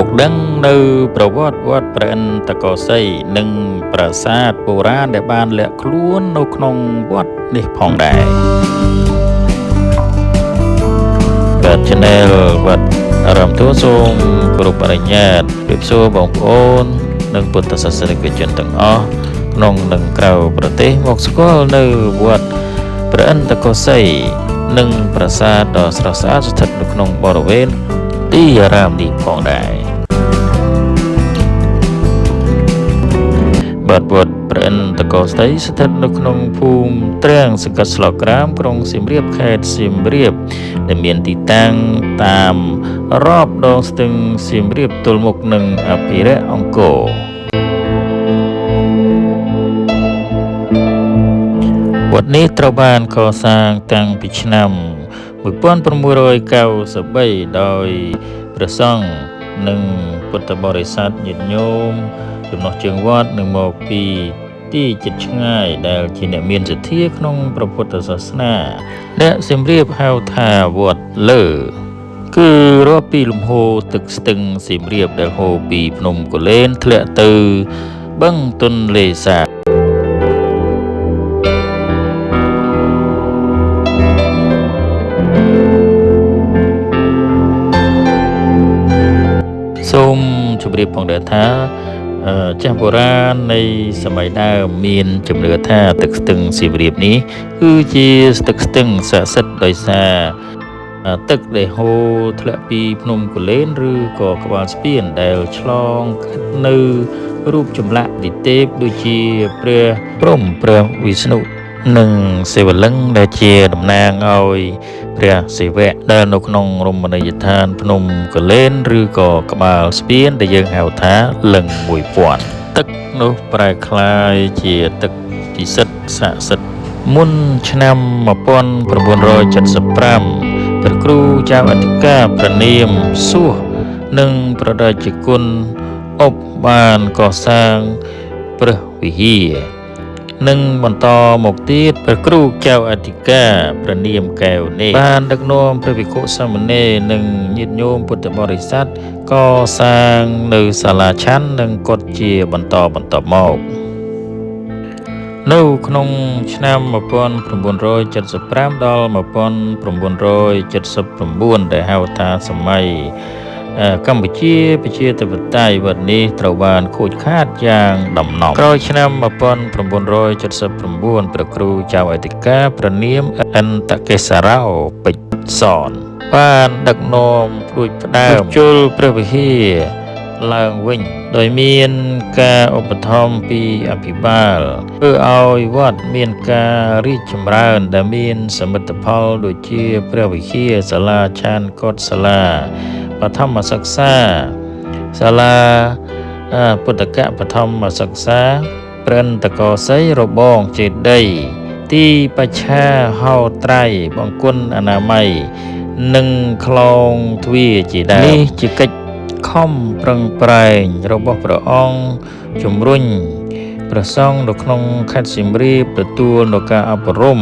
មកដឹងនៅប្រវត្តិវត្តព្រះឥន្ទកោសីនិងប្រាសាទបុរាណដែលបានលាក់ខ្លួននៅក្នុងវត្តនេះផងដែរបាទ Channel វត្តអារម្មណ៍ទូសូមគោរពអនុញ្ញាតជម្រាបសួរបងប្អូននិងពុទ្ធសាសនិកជនទាំងអស់ក្នុងនិងក្រៅប្រទេសមកស្គាល់នៅវត្តព្រះឥន្ទកោសីនិងប្រាសាទដ៏ស្រស់ស្អាតស្ថិតនៅក្នុងបរិវេណទីអារាមនេះផងដែរបាទវត្តព្រះឥន្ទកោសីស្ថិតនៅក្នុងភូមិទ្រាំងសង្កាត់ស្លកក្រាមក្រុងសៀមរាបខេត្តសៀមរាបដែលមានទីតាំងតាមរ៉បដងស្ទឹងសៀមរាបទល់មុខនឹងអភិរក្សអង្គរវត្តនេះត្រូវបានកសាងតាំងពីឆ្នាំ1693ដោយព្រះសង្ឃនិងពុទ្ធបរិស័ទញាតិញោមចំណុះជើងវត្តនឹងមកពីទីជិតឆ្ងាយដែលជាអ្នកមានសទ្ធាក្នុងព្រះពុទ្ធសាសនាអ្នកសៀមរាបហៅថាវត្តលើគឺរាប់ពីលំហូរទឹកស្ទឹងសៀមរាបដែលហូរពីភ្នំកូលែនធ្លាក់ទៅបឹងទន្លេសាបសូមជម្រាបផងដែរថាចាស់បុរាណនៃសម័យដើមមានជំនឿថាទឹកស្ទឹងសៀមរាបនេះគឺជាទឹកស្ទឹងស័ក្តិសិទ្ធិដោយសារទឹកដែលហូរធ្លាក់ពីភ្នំកូលែនឬក៏ក្បាលស្ពានដែលឆ្លងកាត់នៅរូបចម្លាក់ទិទេពដូចជាព្រះព្រហ្មព្រះវិស្ណុនិងសិវលិង្គដែលជាតំណាងឲ្យព្រះសិវៈដែលនៅក្នុងរមណីយដ្ឋានភ្នំកូលែនឬក៏ក្បាលស្ពានដែលយើងហៅថាលិង្គ1000ទឹកនោះប្រែក្លាយជាទឹកពិសិដ្ឋស័ក្តិសិទ្ធិមុនឆ្នាំ1975ព្រះគ្រូចៅអធិការព្រះនាមសួសនិងព្រះរាជគុណអុបបានកសាងព្រះវិហារនិងបន្តមកទៀតព្រះគ្រូចៅអធិការព្រះនាមកែវនេះបានដឹកនាំព្រះភិក្ខុសាមណេរនិងញាតិញោមពុទ្ធបរិស័ទកសាងនៅសាលាឆាន់និងកុដិជាបន្តមកនៅក្នុងឆ្នាំ1975ដល់1979ដែលហៅថាសម័យកម្ពុជាប្រជាធិបតេយ្យវត្តនេះត្រូវបានខូចខាតយ៉ាងដំណំក្រោយឆ្នាំ1979ព្រះគ្រូចៅអធិការព្រះនាមអន្តកេសរោពេជ្រសនបានដឹកនាំព្រួចផ្ដើមជលព្រះវិហារឡើងវិញដោយមានការឧបត្ថម្ភពីអភិបាលធ្វើឲ្យវត្តមានការរីកចម្រើនដែលមានសមិទ្ធផលដូចជាព្រះវិហារសាលាឆាន់កុដិសាលាបឋមសិក្សាសាលាពុទ្ធកបឋមសិក្សាព្រះឥន្ទកោសីរបងចេតិយទីបច្ឆាហោត្រៃបង្គន់អនាម័យនិងខ្លងទ្វារជាដើមនេះជាកិច្ចខំប្រឹងប្រែងរបស់ព្រះអង្គជំរុញព្រះសង្ឃនៅក្នុងខេត្តសៀមរាបទទួលនូវការអប់រំ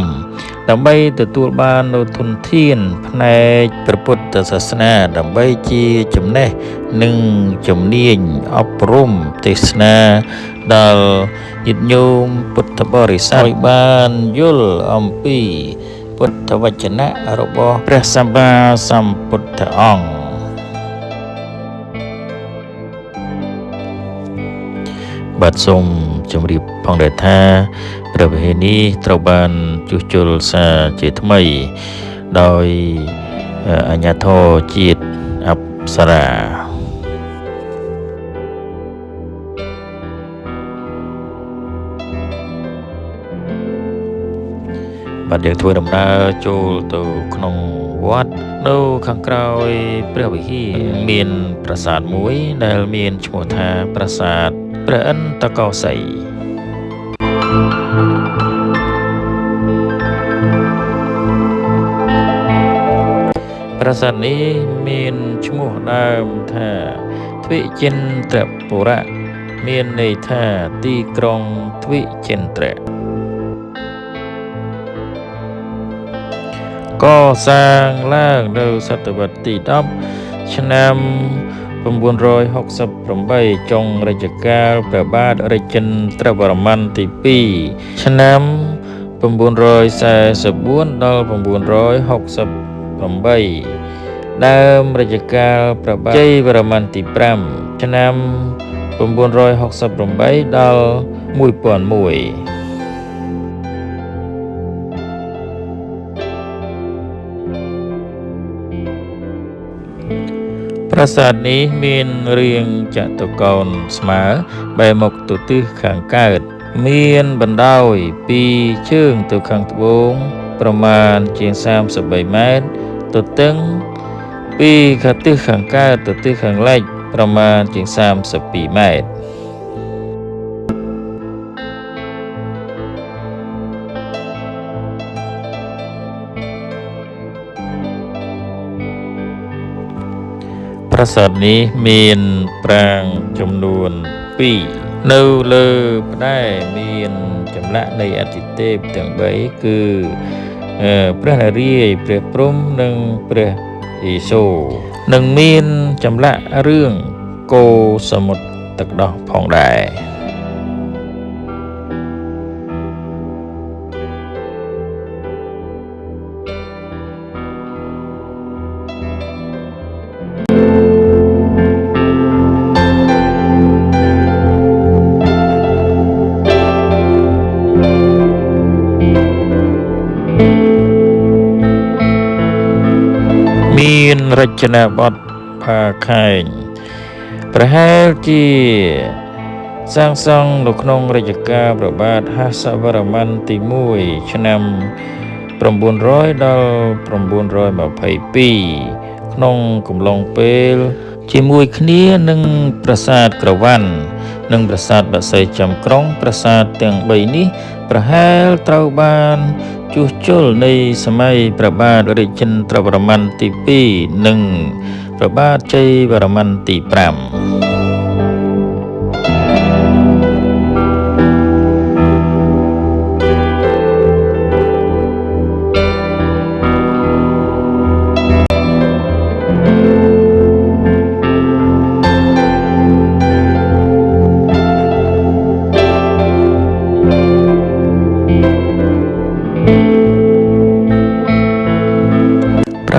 ដើម្បីទទួលបាននូវធនធានផ្នែកព្រះពុទ្ធសាសនាដើម្បីជាចំណេះនិងជំនាញអប់រំទេសនាដល់ញាតិញោមពុទ្ធបរិស័ទឲ្យបានយល់អំពីពុទ្ធវចនៈរបស់ព្រះសម្មាសម្ពុទ្ធអង្គបាទសូមជម្រាបផងដែរថាព្រះវិហារនេះត្រូវបានជួសជុលសារជាថ្មីដោយអាជ្ញាធរជាតិអប្សរាបាទយើងធ្វើដំណើរចូលទៅក្នុងវត្តនៅខាងក្រោយព្រះវិហារមានប្រាសាទមួយដែលមានឈ្មោះថាប្រាសាទព្រះឥន្ទកោសីប្រាសាទនេះមានឈ្មោះដើមថាទ្វិចិន្ទ្រពុរៈមានន័យថាទីក្រុងទ្វិចិន្ទ្រកសាងឡើងនៅសតវត្សទី10ឆ្នាំ1900 968ចុងរជ្ជកាលព្រះបាទរាជិន្ទ្របរ្ម័នទី2ឆ្នាំ944ដល់968ដើមរជ្ជកាលព្រះបាទជ័យវរ្ម័នទី5ឆ្នាំ968ដល់1001ប្រាសាទនេះមានរាងចតុកោណស្មើបែរមុខទៅទិសខាងកើតមានបណ្ដោយពីជើងទៅខាងត្បូងប្រមាណជាង33ម៉ែត្រទទឹងពីខាងទិសខាងកើតទៅទិសខាងលិចប្រមាណជាង32ម៉ែត្រប្រាសាទនេះមានប្រាង្គចំនួន2នៅលើផ្តែរមានចម្លាក់នៃអាទិទេពទាំង3គឺព្រះនរាយណ៍ព្រះព្រហ្មនិងព្រះឥសូរនិងមានចម្លាក់រឿងគោសមុទ្រទឹកដោះផងដែរមានរចនាបថផាខែងប្រហែលជាសាងសង់នៅក្នុងរជ្ជកាលព្រះបាទហសវរ្ម័នទី1ឆ្នាំ900ដល់922ក្នុងកំឡុងពេលជាមួយគ្នានឹងប្រាសាទក្រវ៉ាន់និងប្រាសាទបក្សីចំក្រុងប្រាសាទទាំង3នេះប្រហែលត្រូវបានជួសជុលនៃសម័យព្រះបាទរាជិន្ទ្រវរ្ម័នទី2និងព្រះបាទជ័យវរ្ម័នទី5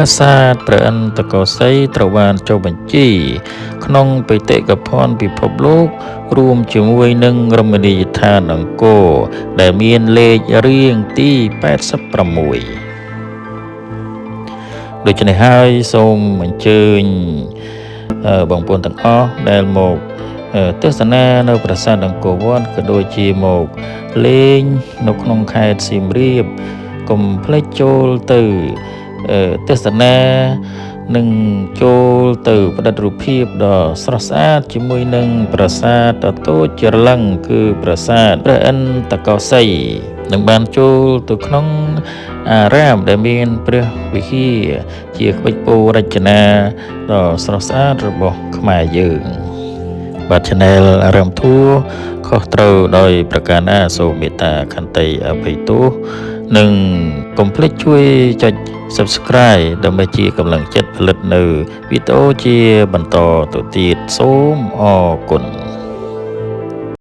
ប្រាសាទព្រះឥន្ទកោសីយ៍ត្រូវបានចុះបញ្ជីក្នុងបេតិកភណ្ឌពិភពលោករួមជាមួយនឹងរមណីយដ្ឋានអង្គរដែលមានលេខរៀងទី86ដូច្នេះហើយសូមអញ្ជើញបងប្អូនទាំងអស់ដែលមកទស្សនានៅប្រាសាទអង្គរវត្តក៏ដូចជាមកលេងនៅក្នុងខេត្តសៀមរាបកុំភ្លេចចូលទៅទស្សនានិងចូលទៅផ្ដិតរូបភាពដ៏ស្រស់ស្អាតជាមួយនឹងប្រាសាទដ៏តូចច្រឡឹងគឺប្រាសាទព្រះឥន្ទកោសីយ៍នឹងបានចូលទៅក្នុងអារាមដែលមានព្រះវិហារជាក្បាច់ពោរចនាដ៏ស្រស់ស្អាតរបស់ខ្មែរយើងបាទ Channel អារម្មណ៍ធัวខុសត្រូវដោយប្រការណាសូមមេត្តាខន្តីអភ័យទោសនិងកុំភ្លេចជួយចុច Subscribe ដើម្បីជាកម្លាំងចិត្តផលិតនៅវីដេអូជាបន្តទៅទៀតសូមអរគុណ